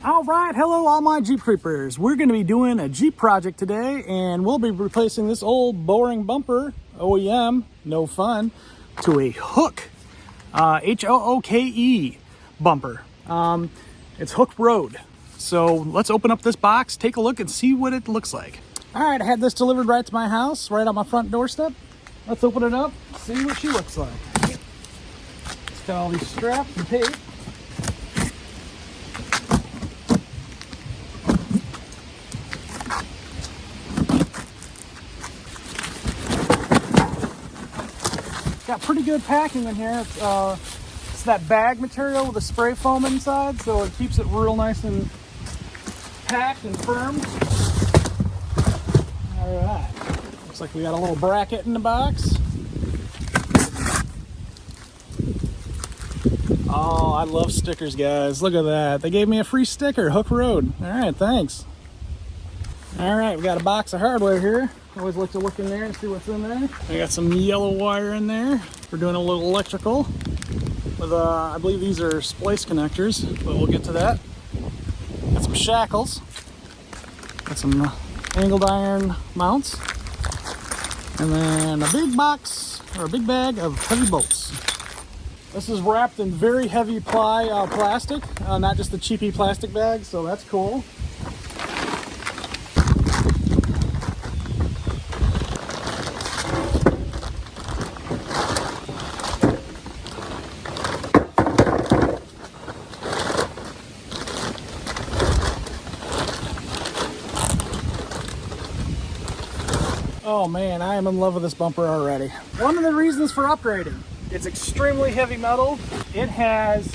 All right, hello all my Jeep creepers. We're going to be doing a Jeep project today, and we'll be replacing this old boring bumper, OEM, no fun, to a Hooke, H-O-O-K-E bumper. It's Hooke Road. So let's open up this box, take a look, and see what it looks like. All right, I had this delivered right to my house, right on my front doorstep. Let's open it up, see what she looks like. It's got all these straps and tape. Got pretty good packing in here. It's that bag material with the spray foam inside, so it keeps it real nice and packed and firm. All right. Looks like we got a little bracket in the box. Oh, I love stickers, guys. Look at that. They gave me a free sticker, Hooke Road. All right, thanks. All right, we got a box of hardware here. Always like to look in there and see what's in there. I got some yellow wire in there. We're doing a little electrical with, I believe these are splice connectors, but we'll get to that. Got some shackles. Got some angled iron mounts. And then a big box, or a big bag of heavy bolts. This is wrapped in very heavy ply plastic, not just the cheapy plastic bag, so that's cool. Oh man, I am in love with this bumper already. One of the reasons for upgrading, it's extremely heavy metal. It has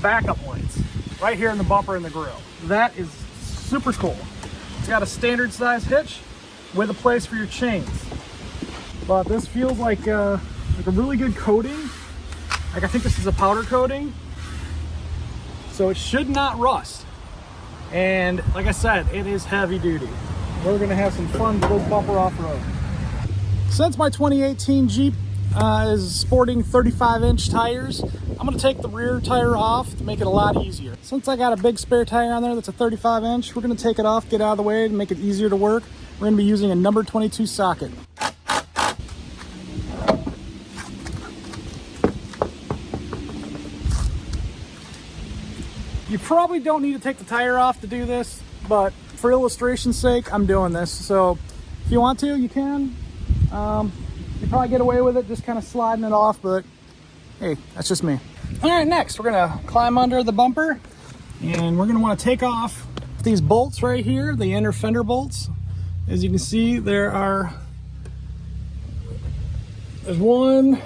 backup lights right here in the bumper and the grill. That is super cool. It's got a standard size hitch with a place for your chains. But this feels like a really good coating. Like I think this is a powder coating. So it should not rust. And like I said, it is heavy duty. We're gonna have some fun with this bumper off-road. Since my 2018 Jeep is sporting 35-inch tires, I'm gonna take the rear tire off to make it a lot easier. Since I got a big spare tire on there that's a 35-inch, we're gonna take it off, get out of the way, and make it easier to work. We're gonna be using a number 22 socket. You probably don't need to take the tire off to do this, but for illustration's sake, I'm doing this. So if you want to, you can. You probably get away with it, just kind of sliding it off, but hey, that's just me. All right, next we're gonna climb under the bumper, and we're gonna want to take off these bolts right here, the inner fender bolts. As you can see, there's one,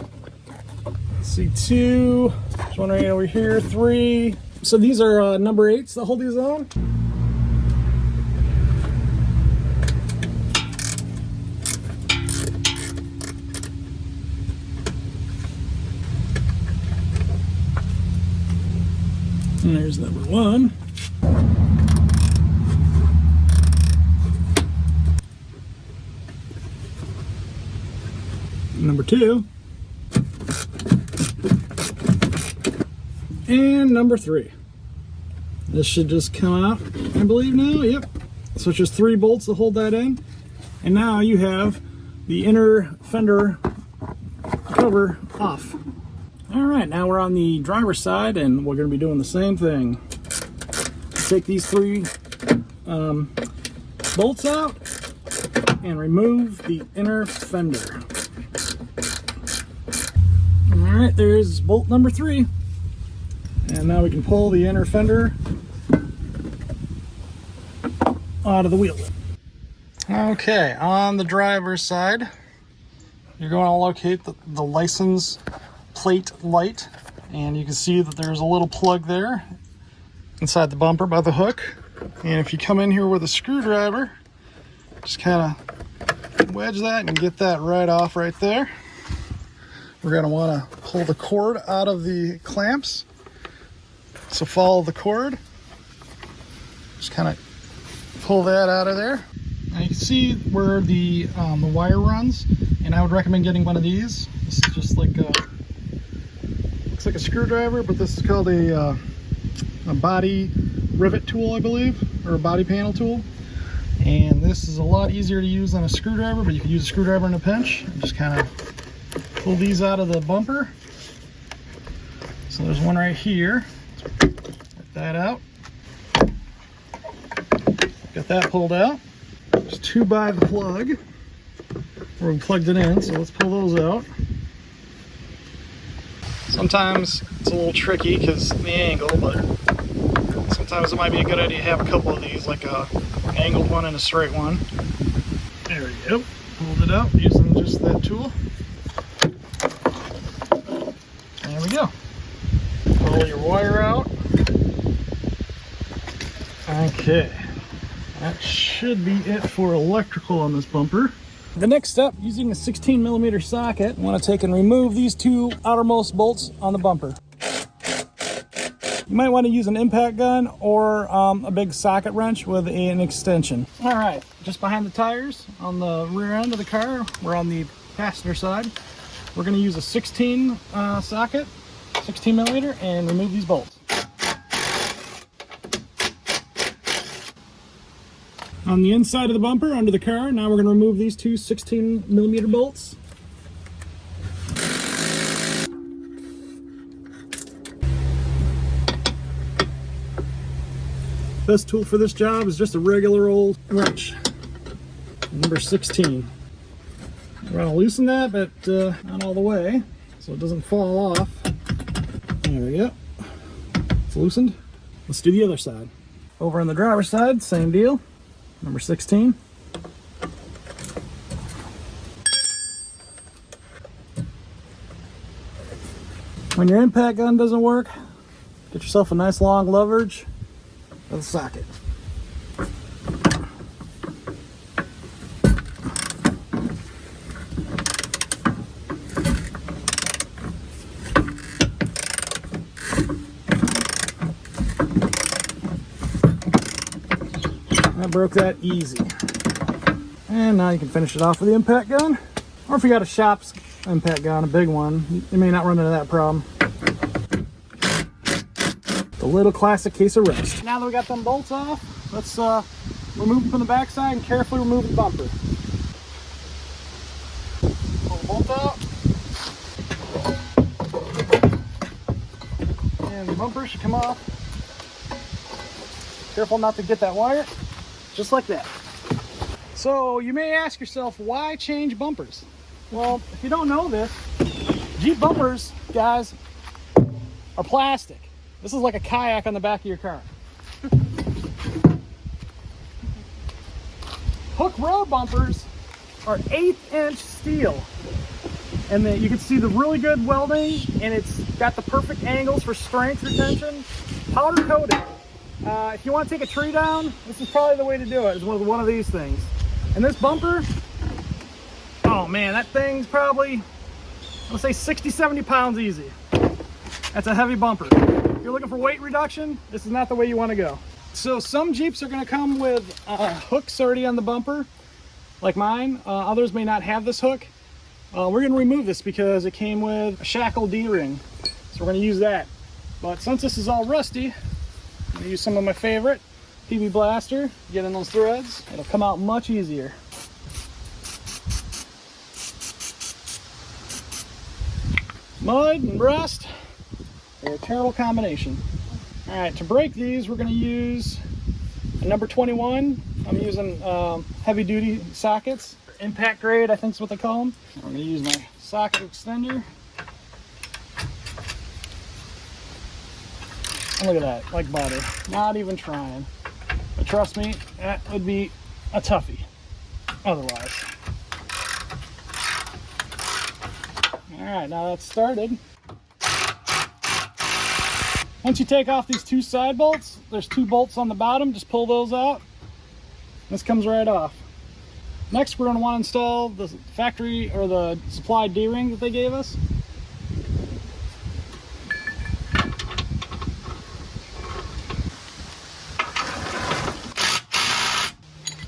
let's see, two, there's one right over here, three. So these are number 8s that hold these on. And there's number 1. Number 2. And number 3. This should just come out, I believe now, yep. So it's just 3 bolts to hold that in. And now you have the inner fender cover off. All right, now we're on the driver's side, and we're going to be doing the same thing. Take these 3 bolts out and remove the inner fender. All right, there's bolt number 3. And now we can pull the inner fender out of the wheel. Okay, on the driver's side, you're going to locate the license plate light, and you can see that there's a little plug there inside the bumper by the hook. And if you come in here with a screwdriver, just kind of wedge that and get that right off right there. We're going to want to pull the cord out of the clamps. So follow the cord, just kind of pull that out of there. Now you can see where the wire runs, and I would recommend getting one of these. This is just like looks like a screwdriver, but this is called a body rivet tool, I believe, or a body panel tool. And this is a lot easier to use than a screwdriver, but you can use a screwdriver in a pinch. And just kind of pull these out of the bumper. So there's one right here. Get that out. Got that pulled out. There's two by the plug where we plugged it in, so let's pull those out. Sometimes it's a little tricky because of the angle, but sometimes it might be a good idea to have a couple of these, like an angled one and a straight one. There we go. Pulled it out using just that tool. There we go. Pull your wire out. Okay. That should be it for electrical on this bumper. The next step, using a 16mm socket, I want to take and remove these two outermost bolts on the bumper. You might want to use an impact gun or a big socket wrench with an extension. All right, just behind the tires on the rear end of the car, we're on the passenger side. We're going to use a 16 socket, 16mm, and remove these bolts. On the inside of the bumper, under the car, now we're going to remove these two 16mm bolts. Best tool for this job is just a regular old wrench, number 16. We're going to loosen that, but not all the way, so it doesn't fall off. There we go. It's loosened. Let's do the other side. Over on the driver's side, same deal. Number 16. When your impact gun doesn't work, get yourself a nice long leverage with a socket. I broke that easy. And now you can finish it off with the impact gun. Or if you got a shop's impact gun, a big one, you may not run into that problem. The little classic case of rust. Now that we got them bolts off, let's remove them from the backside and carefully remove the bumper. Pull the bolt out. And the bumper should come off. Careful not to get that wire. Just like that. So you may ask yourself, why change bumpers? Well, if you don't know this, Jeep bumpers, guys, are plastic. This is like a kayak on the back of your car. Hooke road bumpers are 1/8" steel. And then you can see the really good welding, and it's got the perfect angles for strength retention. Powder coated. If you want to take a tree down, this is probably the way to do it, is with one of these things. And this bumper, oh man, that thing's probably, let's say 60, 70 pounds easy. That's a heavy bumper. If you're looking for weight reduction, this is not the way you want to go. So some Jeeps are going to come with hooks already on the bumper, like mine. Others may not have this hook. We're going to remove this because it came with a shackle D-ring. So we're going to use that. But since this is all rusty, I'm going to use some of my favorite PB Blaster. Get in those threads. It'll come out much easier. Mud and rust, they're a terrible combination. All right, to break these, we're going to use a number 21. I'm using heavy duty sockets. Impact grade, I think is what they call them. I'm going to use my socket extender. And look at that, like butter. Not even trying. But trust me, that would be a toughie otherwise. All right, now that's started. Once you take off these two side bolts, there's two bolts on the bottom, just pull those out. This comes right off. Next, we're going to want to install the factory or the supplied D-ring that they gave us.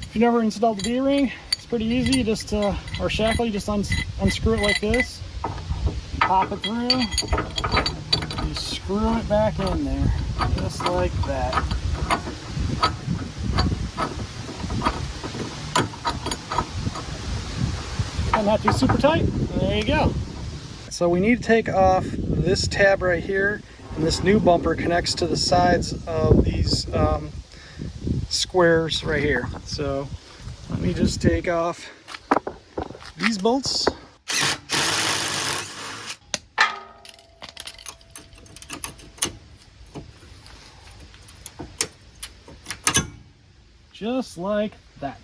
If you never installed the D-ring, it's pretty easy. You just, or shackle, you just unscrew it like this. Pop it through. You screw it back in there, just like that. and not too super tight. And there you go. So we need to take off this tab right here, and this new bumper connects to the sides of these squares right here. So let me just take off these bolts. Just like that.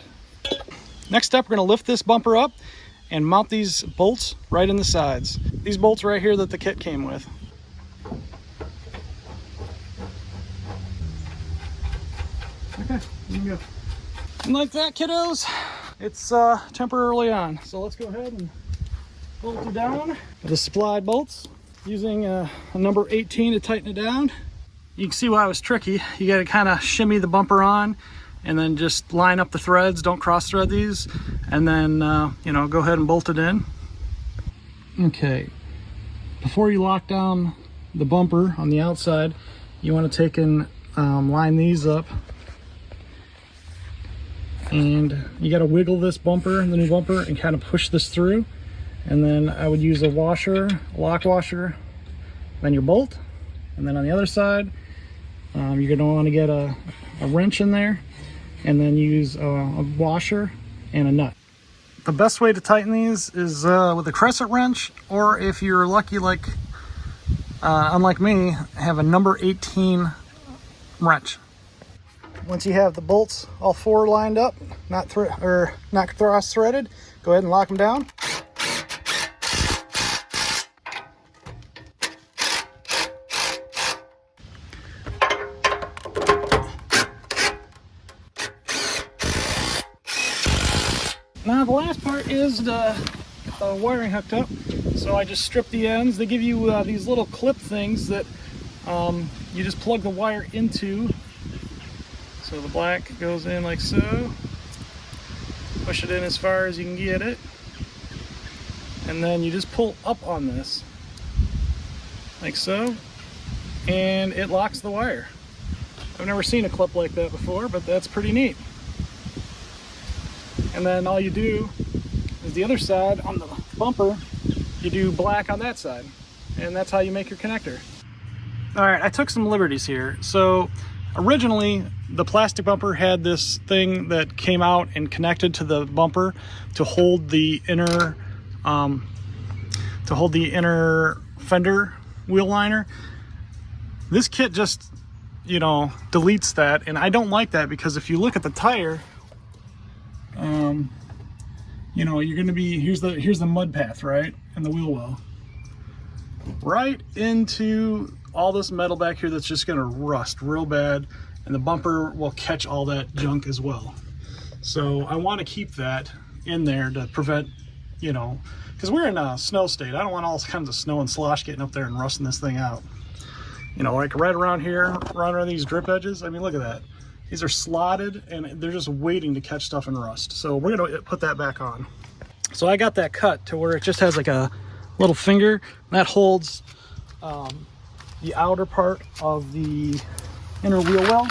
Next step, we're going to lift this bumper up and mount these bolts right in the sides. These bolts right here that the kit came with. Okay, you can go. And like that, kiddos, it's temporarily on. So let's go ahead and bolt it down with the supplied bolts using a number 18 to tighten it down. You can see why it was tricky. You got to kind of shimmy the bumper on and then just line up the threads. Don't cross thread these, and then you know, go ahead and bolt it in. Okay, before you lock down the bumper on the outside, you want to take and line these up, and you got to wiggle this bumper, the new bumper, and kind of push this through. And then I would use a washer, a lock washer, then your bolt, and then on the other side you're going to want to get a wrench in there, and then use a washer and a nut. The best way to tighten these is with a crescent wrench, or if you're lucky, like unlike me, have a number 18 wrench. Once you have the bolts all four lined up, not cross threaded, go ahead and lock them down. Now the last part is the wiring hooked up. So I just strip the ends. They give you these little clip things that you just plug the wire into. So the black goes in like so. Push it in as far as you can get it. And then you just pull up on this, like so, and it locks the wire. I've never seen a clip like that before, but that's pretty neat. And then all you do is the other side on the bumper, you do black on that side. And that's how you make your connector. All right, I took some liberties here. So originally the plastic bumper had this thing that came out and connected to the bumper to hold the inner fender wheel liner. This kit just, you know, deletes that, and I don't like that, because if you look at the tire, you know, you're going to be, here's the mud path, right, and the wheel well, right into all this metal back here that's just going to rust real bad, and the bumper will catch all that junk as well. So I want to keep that in there to prevent, you know, because we're in a snow state. I don't want all kinds of snow and slosh getting up there and rusting this thing out. You know, like right around here, right around these drip edges. I mean, look at that. These are slotted and they're just waiting to catch stuff and rust. So we're gonna put that back on. So I got that cut to where it just has like a little finger that holds the outer part of the inner wheel well.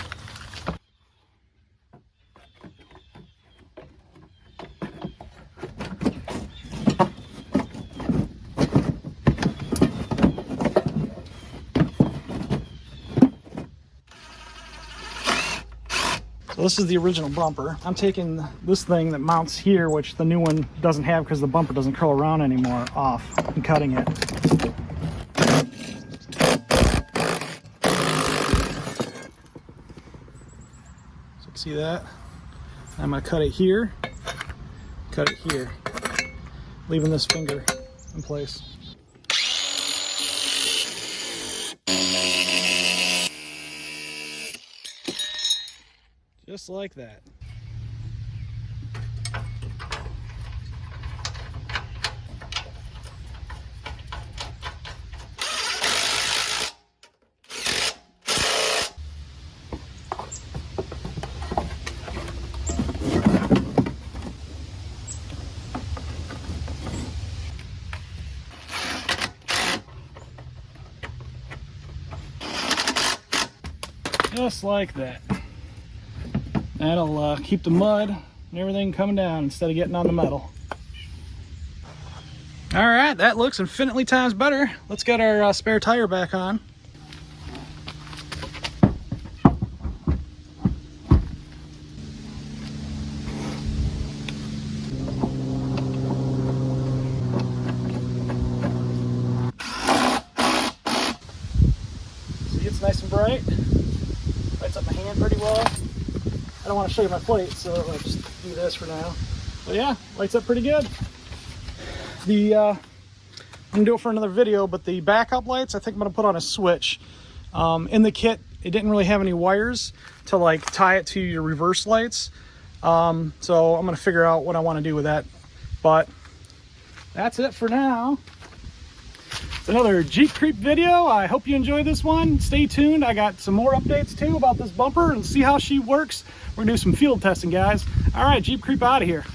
So this is the original bumper. I'm taking this thing that mounts here, which the new one doesn't have because the bumper doesn't curl around anymore, off, and cutting it. So you can see that. I'm gonna cut it here, leaving this finger in place. Just like that. Just like that. That'll keep the mud and everything coming down instead of getting on the metal. All right, that looks infinitely times better. Let's get our spare tire back on. See, it's nice and bright. Lights up my hand pretty well. I don't want to show you my plate, so I'll just do this for now. But yeah, lights up pretty good. I'm gonna do it for another video, but the backup lights, I think I'm gonna put on a switch. In the kit, it didn't really have any wires to like tie it to your reverse lights. So I'm gonna figure out what I want to do with that. But that's it for now. It's another Jeep Creep video. I hope you enjoyed this one. Stay tuned. I got some more updates too about this bumper and see how she works. We're gonna do some field testing, guys. All right, Jeep Creep out of here.